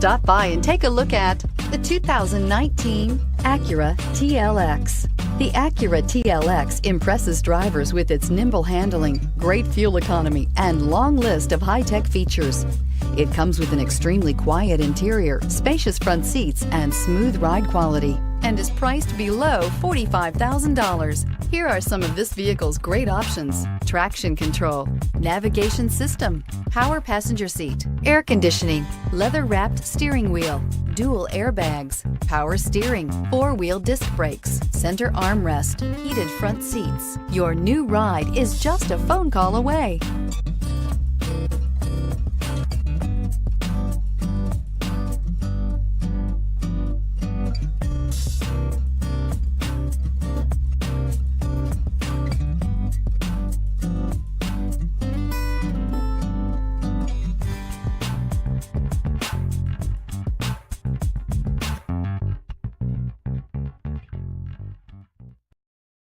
Stop by and take a look at the 2019 Acura TLX. The Acura TLX impresses drivers with its nimble handling, great fuel economy, and long list of high-tech features. It comes with an extremely quiet interior, spacious front seats, and smooth ride quality, and is priced below $45,000. Here are some of this vehicle's great options: traction control, navigation system, power passenger seat, air conditioning, leather-wrapped steering wheel, dual airbags, power steering, four-wheel disc brakes, center armrest, heated front seats. Your new ride is just a phone call away.